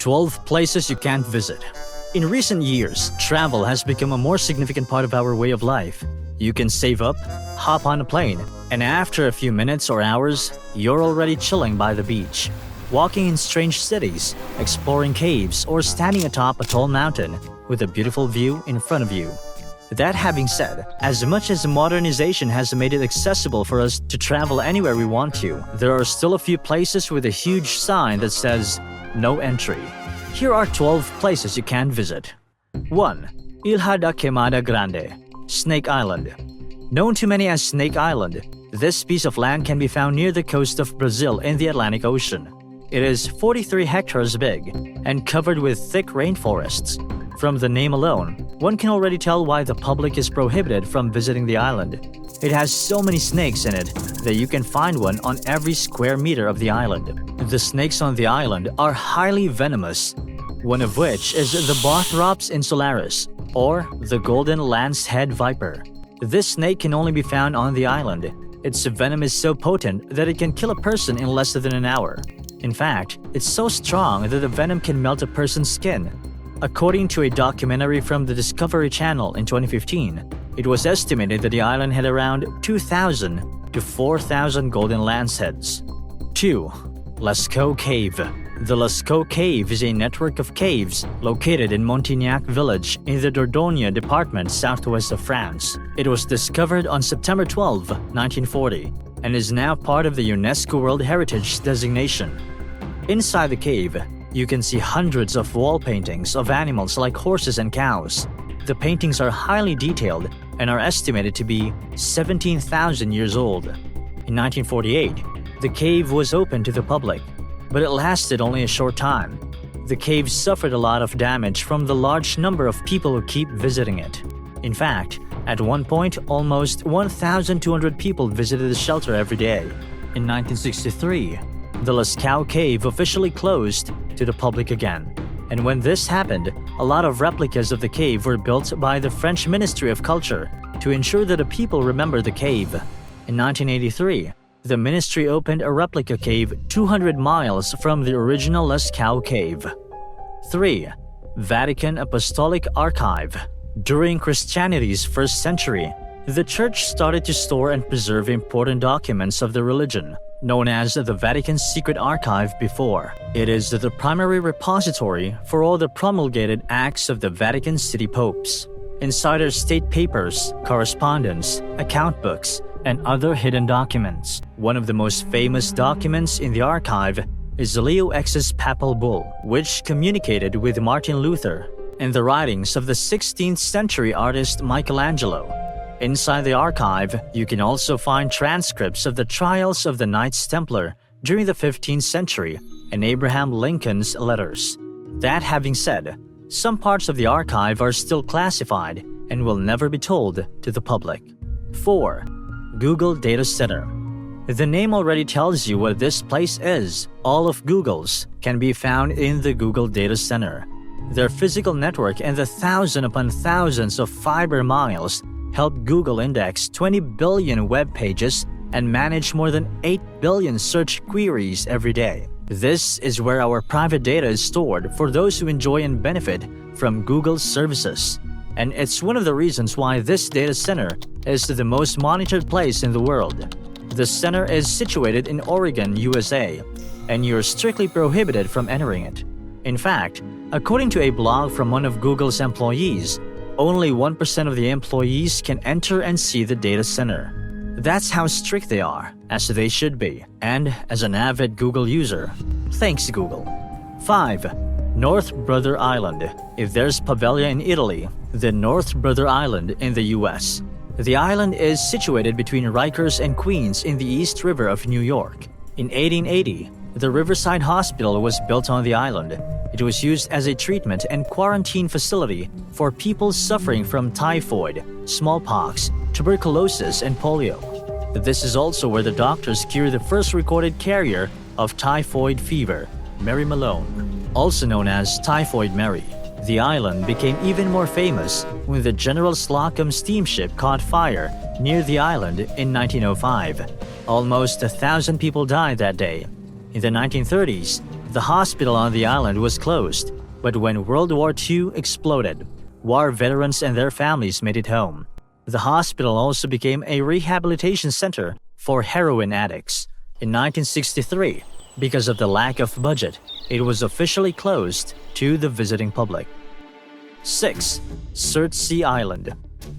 12 places you can't visit. In recent years, travel has become a more significant part of our way of life. You can save up, hop on a plane, and after a few minutes or hours, you're already chilling by the beach, walking in strange cities, exploring caves, or standing atop a tall mountain with a beautiful view in front of you. That having said, as much as modernization has made it accessible for us to travel anywhere we want to, there are still a few places with a huge sign that says, "No entry." Here are 12 places you can't visit. 1. Ilha da Queimada Grande, Snake Island. Known to many as Snake Island, this piece of land can be found near the coast of Brazil in the Atlantic Ocean. It is 43 hectares big and covered with thick rainforests. From the name alone, one can already tell why the public is prohibited from visiting the island. It has so many snakes in it that you can find one on every square meter of the island. The snakes on the island are highly venomous, one of which is the Bothrops insularis, or the golden lance-head viper. This snake can only be found on the island. Its venom is so potent that it can kill a person in less than an hour. In fact, it's so strong that the venom can melt a person's skin. According to a documentary from the Discovery Channel in 2015, it was estimated that the island had around 2,000 to 4,000 golden lanceheads. 2. Lascaux Cave. The Lascaux Cave is a network of caves located in Montignac village in the Dordogne department southwest of France. It was discovered on September 12, 1940, and is now part of the UNESCO World Heritage designation. Inside the cave, you can see hundreds of wall paintings of animals like horses and cows. The paintings are highly detailed and are estimated to be 17,000 years old. In 1948, the cave was opened to the public, but it lasted only a short time. The cave suffered a lot of damage from the large number of people who keep visiting it. In fact, at one point, almost 1,200 people visited the shelter every day. In 1963, the Lascaux Cave officially closed to the public again. And when this happened, a lot of replicas of the cave were built by the French Ministry of Culture to ensure that the people remember the cave. In 1983, the ministry opened a replica cave 200 miles from the original Lascaux Cave. 3. Vatican Apostolic Archive. During Christianity's first century, the Church started to store and preserve important documents of the religion, known as the Vatican's Secret Archive before. It is the primary repository for all the promulgated acts of the Vatican City popes. Inside are state papers, correspondence, account books, and other hidden documents. One of the most famous documents in the archive is Leo X's papal bull, which communicated with Martin Luther, and the writings of the 16th century artist Michelangelo. Inside the archive, you can also find transcripts of the trials of the Knights Templar during the 15th century and Abraham Lincoln's letters. That having said, some parts of the archive are still classified and will never be told to the public. 4. Google Data Center. The name already tells you what this place is. All of Google's can be found in the Google Data Center. Their physical network and the thousands upon thousands of fiber miles help Google index 20 billion web pages and manage more than 8 billion search queries every day. This is where our private data is stored for those who enjoy and benefit from Google's services. And it's one of the reasons why this data center is the most monitored place in the world. The center is situated in Oregon, USA, and you're strictly prohibited from entering it. In fact, according to a blog from one of Google's employees, only 1% of the employees can enter and see the data center. That's how strict they are, as they should be. And as an avid Google user, thanks Google. 5. North Brother Island. If there's Pavia in Italy, then North Brother Island in the US. The island is situated between Rikers and Queens in the East River of New York. In 1880, the Riverside Hospital was built on the island. It was used as a treatment and quarantine facility for people suffering from typhoid, smallpox, tuberculosis, and polio. This is also where the doctors cured the first recorded carrier of typhoid fever, Mary Malone, also known as Typhoid Mary. The island became even more famous when the General Slocum steamship caught fire near the island in 1905. Almost 1,000 people died that day. In the 1930s, The hospital on the island was closed, but when World War II exploded, war veterans and their families made it home. The hospital also became a rehabilitation center for heroin addicts. In 1963, because of the lack of budget, it was officially closed to the visiting public. 6. Surtsey Island.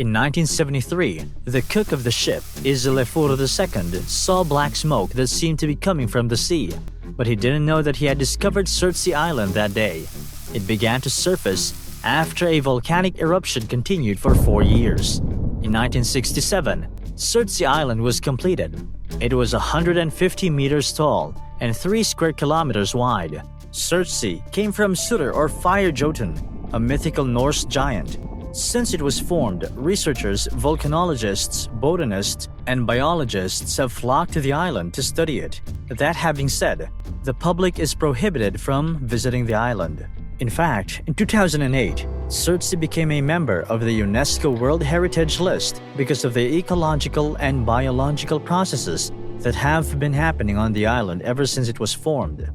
In 1973, the cook of the ship, Islefour II, saw black smoke that seemed to be coming from the sea, but he didn't know that he had discovered Surtsey Island that day. It began to surface after a volcanic eruption continued for 4 years. In 1967, Surtsey Island was completed. It was 150 meters tall and 3 square kilometers wide. Surtsey came from Surtur or Fire Jotun, a mythical Norse giant. Since it was formed, researchers, volcanologists, botanists, and biologists have flocked to the island to study it. That having said, the public is prohibited from visiting the island. In fact, in 2008, Surtsey became a member of the UNESCO World Heritage List because of the ecological and biological processes that have been happening on the island ever since it was formed.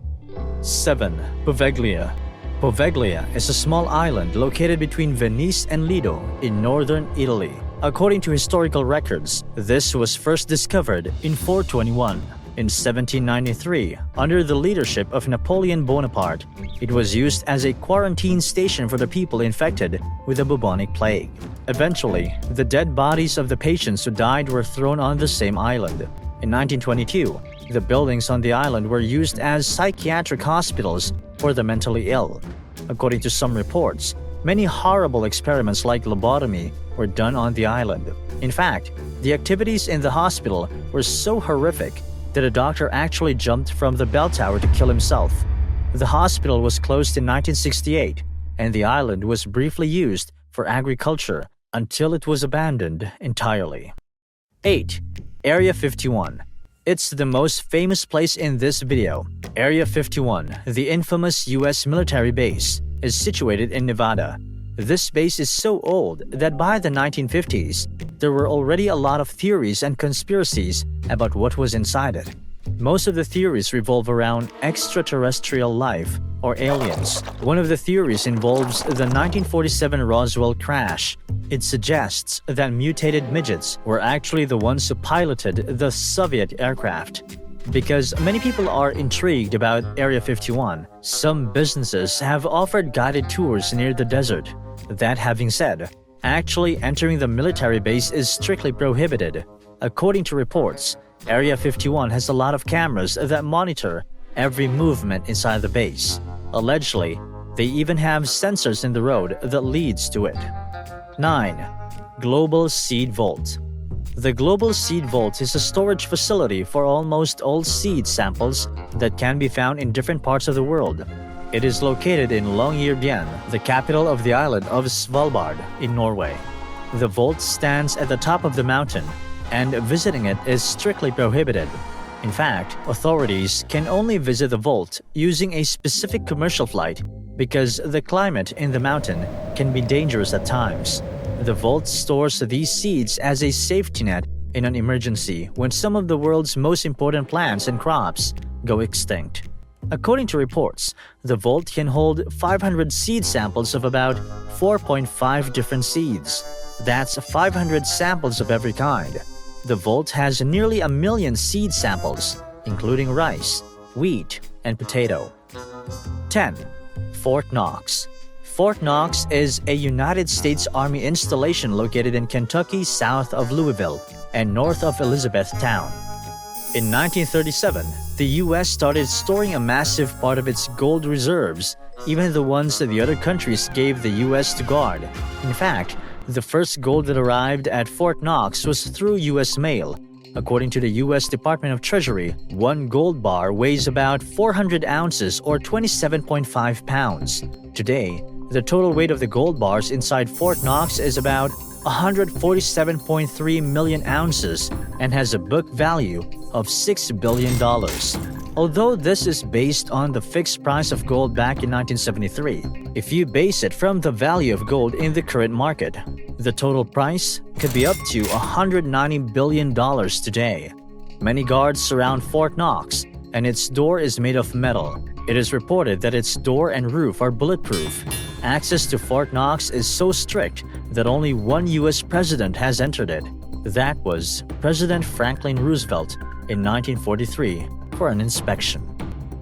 7. Poveglia. Poveglia is a small island located between Venice and Lido in northern Italy. According to historical records, this was first discovered in 421. In 1793, under the leadership of Napoleon Bonaparte, it was used as a quarantine station for the people infected with the bubonic plague. Eventually, the dead bodies of the patients who died were thrown on the same island. In 1922, the buildings on the island were used as psychiatric hospitals for the mentally ill. According to some reports, many horrible experiments like lobotomy were done on the island. In fact, the activities in the hospital were so horrific that a doctor actually jumped from the bell tower to kill himself. The hospital was closed in 1968, and the island was briefly used for agriculture until it was abandoned entirely. 8. Area 51. It's the most famous place in this video. Area 51, the infamous US military base, is situated in Nevada. This base is so old that by the 1950s, there were already a lot of theories and conspiracies about what was inside it. Most of the theories revolve around extraterrestrial life or aliens. One of the theories involves the 1947 Roswell crash. It suggests that mutated midgets were actually the ones who piloted the Soviet aircraft. Because many people are intrigued about Area 51, some businesses have offered guided tours near the desert. That having said, actually entering the military base is strictly prohibited. According to reports, Area 51 has a lot of cameras that monitor every movement inside the base. Allegedly, they even have sensors in the road that leads to it. 9. Global Seed Vault. The Global Seed Vault is a storage facility for almost all seed samples that can be found in different parts of the world. It is located in Longyearbyen, the capital of the island of Svalbard in Norway. The vault stands at the top of the mountain, and visiting it is strictly prohibited. In fact, authorities can only visit the vault using a specific commercial flight because the climate in the mountain can be dangerous at times. The vault stores these seeds as a safety net in an emergency when some of the world's most important plants and crops go extinct. According to reports, the vault can hold 500 seed samples of about 4.5 different seeds. That's 500 samples of every kind. The vault has nearly 1 million seed samples, including rice, wheat, and potato. 10. Fort Knox. Fort Knox is a United States Army installation located in Kentucky south of Louisville and north of Elizabethtown. In 1937, the US started storing a massive part of its gold reserves, even the ones that the other countries gave the US to guard. In fact, the first gold that arrived at Fort Knox was through US mail. According to the US Department of Treasury, one gold bar weighs about 400 ounces or 27.5 pounds. Today, the total weight of the gold bars inside Fort Knox is about 147.3 million ounces and has a book value of $6 billion. Although this is based on the fixed price of gold back in 1973, if you base it from the value of gold in the current market, the total price could be up to $190 billion today. Many guards surround Fort Knox, and its door is made of metal. It is reported that its door and roof are bulletproof. Access to Fort Knox is so strict that only one US president has entered it. That was President Franklin Roosevelt in 1943 for an inspection.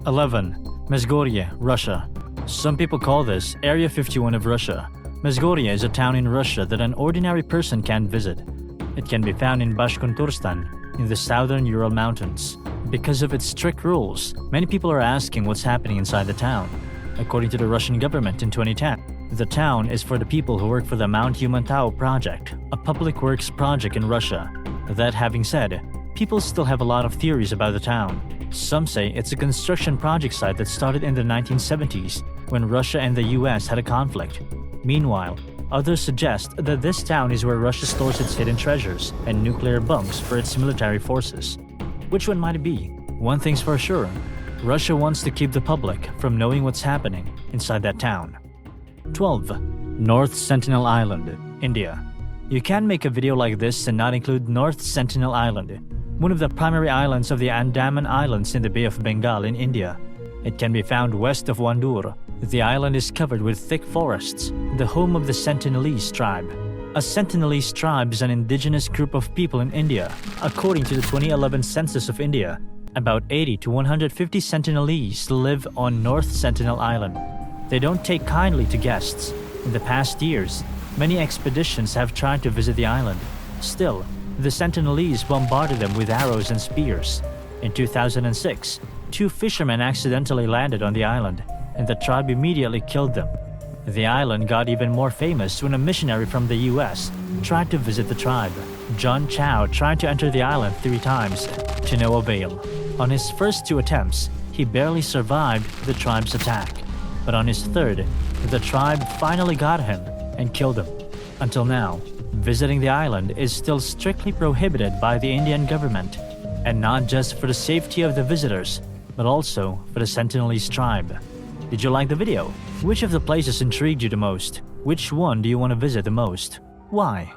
11. Mesgorye, Russia. Some people call this Area 51 of Russia. Mesgorye is a town in Russia that an ordinary person can't visit. It can be found in Bashkortostan, in the southern Ural Mountains. Because of its strict rules, many people are asking what's happening inside the town. According to the Russian government in 2010, the town is for the people who work for the Mount Humantao project, a public works project in Russia. That having said, people still have a lot of theories about the town. Some say it's a construction project site that started in the 1970s when Russia and the US had a conflict. Meanwhile, others suggest that this town is where Russia stores its hidden treasures and nuclear bombs for its military forces. Which one might it be? One thing's for sure, Russia wants to keep the public from knowing what's happening inside that town. 12. North Sentinel Island, India. You can make a video like this and not include North Sentinel Island, one of the primary islands of the Andaman Islands in the Bay of Bengal in India. It can be found west of Wandoor. The island is covered with thick forests, the home of the Sentinelese tribe. A Sentinelese tribe is an indigenous group of people in India. According to the 2011 census of India, about 80 to 150 Sentinelese live on North Sentinel Island. They don't take kindly to guests. In the past years, many expeditions have tried to visit the island. Still, the Sentinelese bombarded them with arrows and spears. In 2006, 2 fishermen accidentally landed on the island, and the tribe immediately killed them. The island got even more famous when a missionary from the US tried to visit the tribe. John Chow tried to enter the island 3 times, to no avail. On his first 2 attempts, he barely survived the tribe's attack. But on his third, the tribe finally got him and killed him. Until now, visiting the island is still strictly prohibited by the Indian government, and not just for the safety of the visitors, but also for the Sentinelese tribe. Did you like the video? Which of the places intrigued you the most? Which one do you want to visit the most? Why?